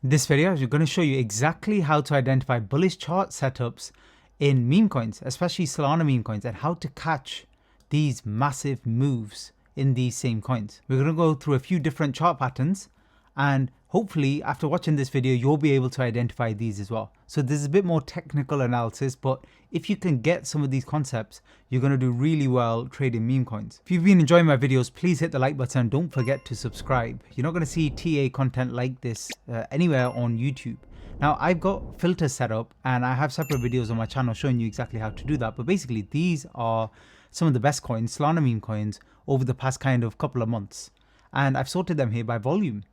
This video is going to show you exactly how to identify bullish chart setups in meme coins, especially Solana meme coins, and how to catch these massive moves in these same coins. We're going to go through a few different chart patterns, and hopefully after watching this video you'll be able to identify these as well. So this is a bit more technical analysis, but if you can get some of these concepts, you're going to do really well trading meme coins. If you've been enjoying my videos, please hit the like button and don't forget to subscribe. You're not going to see TA content like this anywhere on YouTube. Now I've got filters set up and I have separate videos on my channel showing you exactly how to do that, but basically these are some of the best coins, Solana meme coins, over the past kind of couple of months, and I've sorted them here by volume.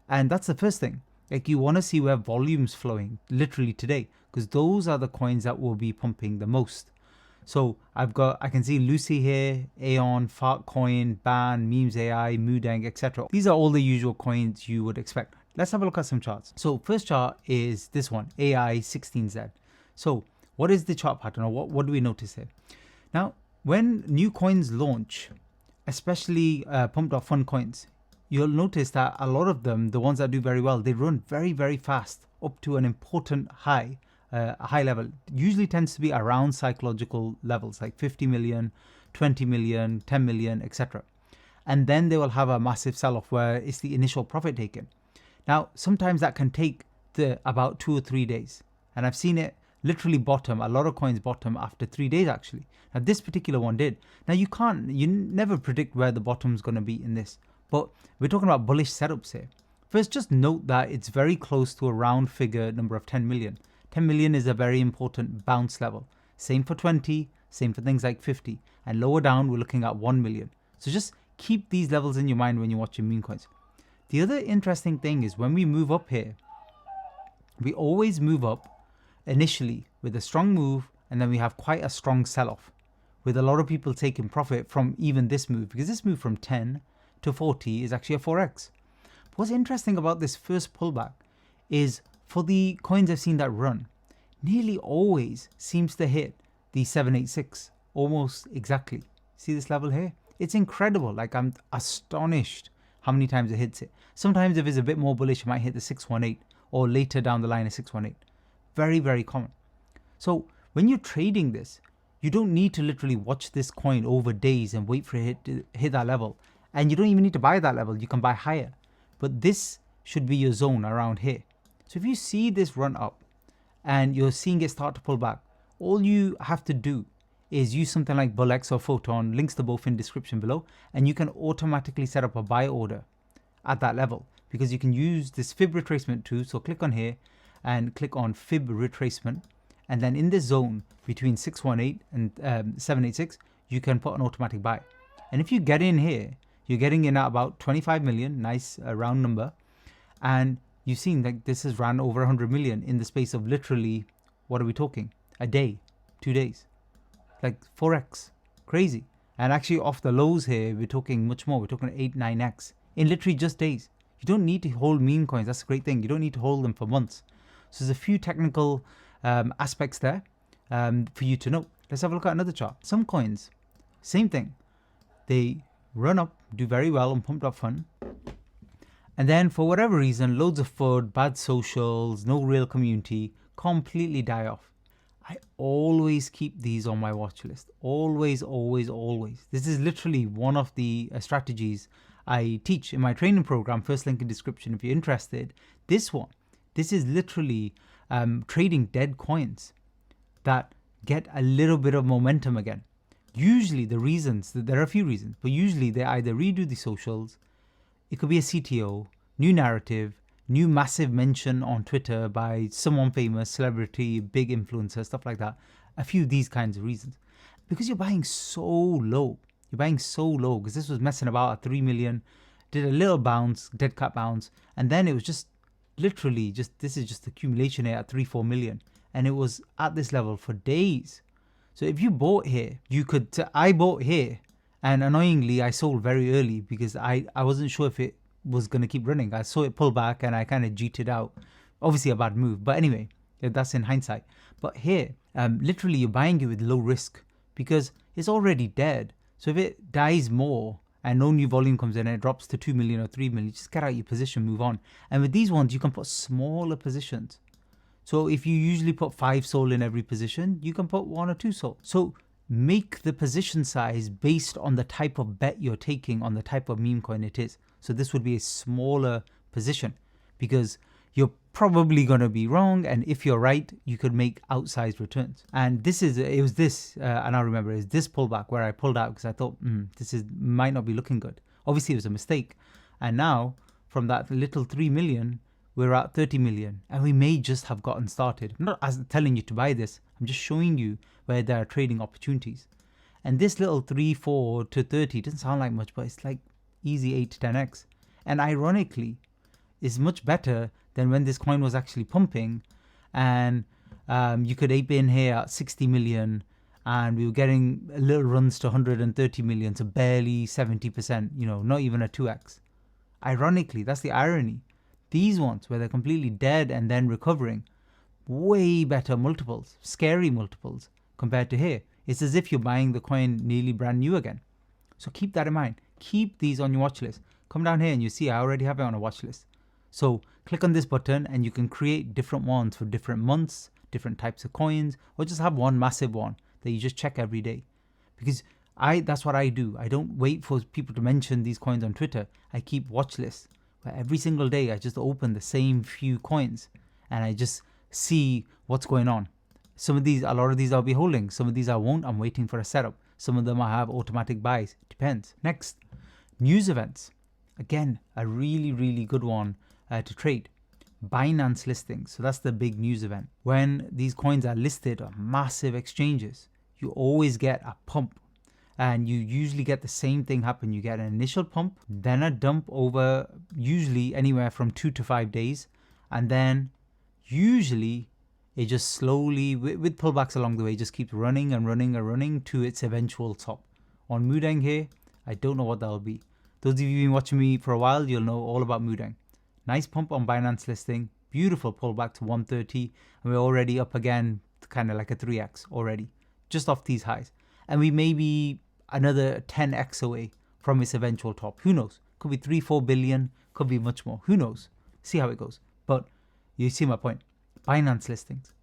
And that's the first thing, like you want to see where volume's flowing literally today, because those are the coins that will be pumping the most. So I can see Lucy here, Aeon, Fartcoin, Ban, Memes AI, Moodang, etc. These are all the usual coins you would expect. Let's have a look at some charts. So first chart is this one, AI16Z. So what is the chart pattern, or what do we notice here? Now, when new coins launch, especially pump.fun coins, you'll notice that a lot of them, the ones that do very well, they run very, very fast up to an important high, a high level. Usually tends to be around psychological levels like 50 million, 20 million, 10 million, etc. And then they will have a massive sell-off where it's the initial profit taken. Now, sometimes that can take about 2 or 3 days. And I've seen it literally bottom, a lot of coins bottom after 3 days actually. Now this particular one did. Now you never predict where the bottom's going to be in this. But we're talking about bullish setups here. First, just note that it's very close to a round figure number of 10 million. 10 million is a very important bounce level. Same for 20, same for things like 50. And lower down, we're looking at 1 million. So just keep these levels in your mind when you're watching meme coins. The other interesting thing is when we move up here, we always move up initially with a strong move, and then we have quite a strong sell-off, with a lot of people taking profit from even this move, because this move from 10 to 40 is actually a 4x. But what's interesting about this first pullback is for the coins I've seen that run, nearly always seems to hit the 786 almost exactly. See this level here? It's incredible. Like, I'm astonished how many times it hits it. Sometimes if it's a bit more bullish, it might hit the 618, or later down the line a 618. Very, very common. So when you're trading this, you don't need to literally watch this coin over days and wait for it to hit that level. And you don't even need to buy that level, you can buy higher. But this should be your zone around here. So if you see this run up and you're seeing it start to pull back, all you have to do is use something like bullx or photon, links to both in description below, and you can automatically set up a buy order at that level, because you can use this fib retracement too. So click on here and click on fib retracement, and then in this zone between 618 and 786, you can put an automatic buy. And if you get in here, you're getting in at about 25 million, nice round number. And you've seen like this has ran over 100 million in the space of literally, what are we talking? A day, 2 days, like 4x, crazy. And actually off the lows here, we're talking much more. We're talking 8, 9x in literally just days. You don't need to hold meme coins. That's a great thing. You don't need to hold them for months. So there's a few technical aspects there for you to know. Let's have a look at another chart. Some coins, same thing. They run up, do very well on pump.fun, and then for whatever reason, loads of FUD, bad socials, no real community, completely die off. I always keep these on my watch list. Always, always, always. This is literally one of the strategies I teach in my training program. First link in description if you're interested. This is literally trading dead coins that get a little bit of momentum again. Usually the reasons, there are a few reasons, but usually they either redo the socials, it could be a CTO, new narrative, new massive mention on Twitter by someone famous, celebrity, big influencer, stuff like that. A few of these kinds of reasons. Because you're buying so low. You're buying so low because this was messing about at 3 million, did a little bounce, dead cat bounce, and then it was just literally this is just accumulation here at 3-4 million. And it was at this level for days. So if you bought here, I bought here, and annoyingly I sold very early because I wasn't sure if it was going to keep running. I saw it pull back and I kind of jeeted out. Obviously a bad move, but anyway, that's in hindsight. But here, literally you're buying it with low risk because it's already dead. So if it dies more and no new volume comes in and it drops to 2 million or 3 million, just get out your position, move on. And with these ones, you can put smaller positions. So if you usually put 5 SOL in every position, you can put 1 or 2 SOL. So make the position size based on the type of bet you're taking, on the type of meme coin it is. So this would be a smaller position because you're probably going to be wrong, and if you're right, you could make outsized returns. And it was this, and I remember it was this pullback where I pulled out because I thought, might not be looking good. Obviously, it was a mistake. And now, from that little 3 million, we're at 30 million, and we may just have gotten started. I'm not telling you to buy this. I'm just showing you where there are trading opportunities. And this little 3, 4 to 30 doesn't sound like much, but it's like easy 8 to 10x. And ironically, it's much better than when this coin was actually pumping, and you could ape in here at 60 million, and we were getting little runs to 130 million, so barely 70%, not even a 2x. Ironically, that's the irony. These ones, where they're completely dead and then recovering, way better multiples, scary multiples compared to here. It's as if you're buying the coin nearly brand new again. So keep that in mind. Keep these on your watch list. Come down here and you see I already have it on a watch list. So click on this button and you can create different ones for different months, different types of coins, or just have one massive one that you just check every day. Because that's what I do. I don't wait for people to mention these coins on Twitter. I keep watch lists where every single day I just open the same few coins and I just see what's going on. A lot of these I'll be holding. Some of these I won't. I'm waiting for a setup. Some of them I have automatic buys. Depends. Next, news events. Again, a really, really good one to trade. Binance listings. So that's the big news event. When these coins are listed on massive exchanges, you always get a pump. And you usually get the same thing happen. You get an initial pump, then a dump over usually anywhere from 2 to 5 days. And then usually it just slowly, with pullbacks along the way, just keeps running and running and running to its eventual top. On Mudang here, I don't know what that'll be. Those of you who've been watching me for a while, you'll know all about Mudang. Nice pump on Binance listing, beautiful pullback to 130, and we're already up again, kind of like a 3x already, just off these highs. And we may be another 10x away from its eventual top. Who knows? Could be 3-4 billion, could be much more. Who knows? See how it goes. But you see my point. Binance listings.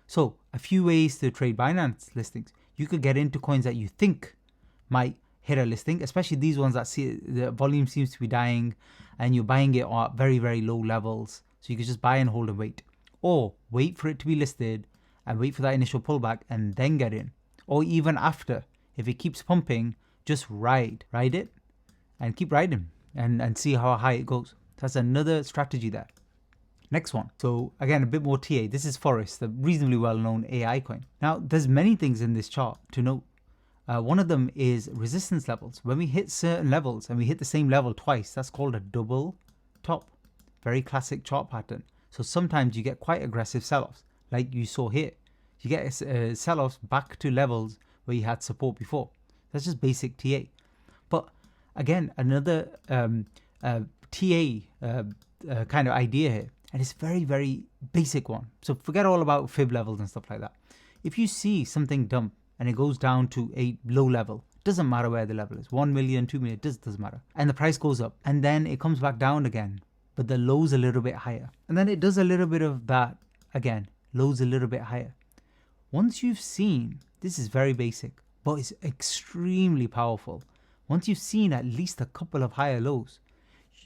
So a few ways to trade Binance listings. You could get into coins that you think might hit a listing, especially these ones that see the volume seems to be dying and you're buying it at very, very low levels. So you could just buy and hold and wait. Or wait for it to be listed and wait for that initial pullback and then get in. Or even after. If it keeps pumping, just ride it and keep riding and see how high it goes. That's another strategy there. Next one. So again, a bit more TA. This is Forest, the reasonably well-known AI coin. Now, there's many things in this chart to note. One of them is resistance levels. When we hit certain levels and we hit the same level twice, that's called a double top. Very classic chart pattern. So sometimes you get quite aggressive sell-offs, like you saw here. You get sell-offs back to levels where you had support before. That's just basic TA. But again, another TA kind of idea here, and it's very, very basic one. So forget all about fib levels and stuff like that. If you see something dump and it goes down to a low level, doesn't matter where the level is, 1 million, 2 million, doesn't matter. And the price goes up and then it comes back down again, but the low's a little bit higher. And then it does a little bit of that again, low's a little bit higher. Once you've seen, this is very basic, but it's extremely powerful. Once you've seen at least a couple of higher lows,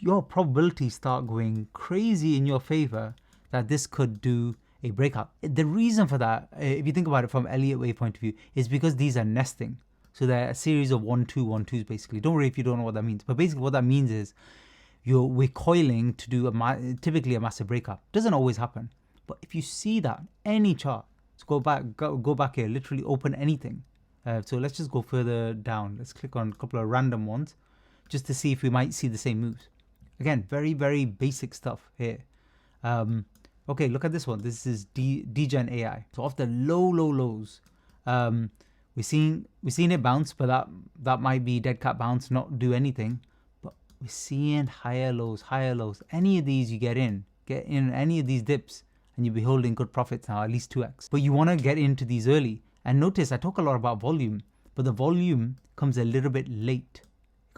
your probabilities start going crazy in your favor that this could do a breakout. The reason for that, if you think about it from Elliott Wave point of view, is because these are nesting. So they're a series of 1-2, 1-2s basically. Don't worry if you don't know what that means. But basically what that means is we're coiling to do typically a massive breakout. Doesn't always happen. But if you see that, any chart, let's go back here, literally open anything. So let's just go further down. Let's click on a couple of random ones just to see if we might see the same moves. Again, very, very basic stuff here. Okay, look at this one. This is Degen AI. So off the lows, we're seeing it bounce, but that might be dead cat bounce, not do anything. But we're seeing higher lows. Any of these you get in any of these dips, and you'll be holding good profits now, at least 2x. But you want to get into these early. And notice I talk a lot about volume, but the volume comes a little bit late.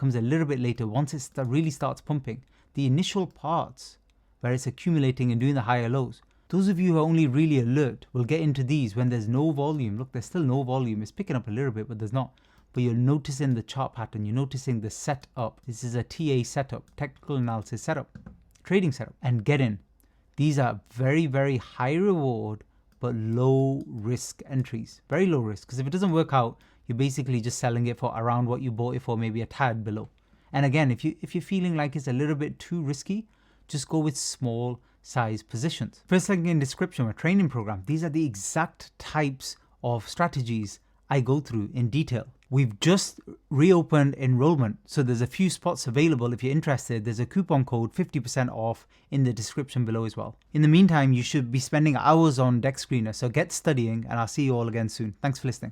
comes a little bit later once it really starts pumping. The initial parts where it's accumulating and doing the higher lows, those of you who are only really alert will get into these when there's no volume. Look, there's still no volume. It's picking up a little bit, but there's not. But you're noticing the chart pattern. You're noticing the setup. This is a TA setup, technical analysis setup, trading setup, and get in. These are very, very high reward, but low risk entries. Very low risk, because if it doesn't work out, you're basically just selling it for around what you bought it for, maybe a tad below. And again, if you're feeling like it's a little bit too risky, just go with small size positions. First link in description, my training program. These are the exact types of strategies I go through in detail. We've just reopened enrollment, so there's a few spots available if you're interested. There's a coupon code 50% off in the description below as well. In the meantime, you should be spending hours on Deck Screener, so get studying and I'll see you all again soon. Thanks for listening.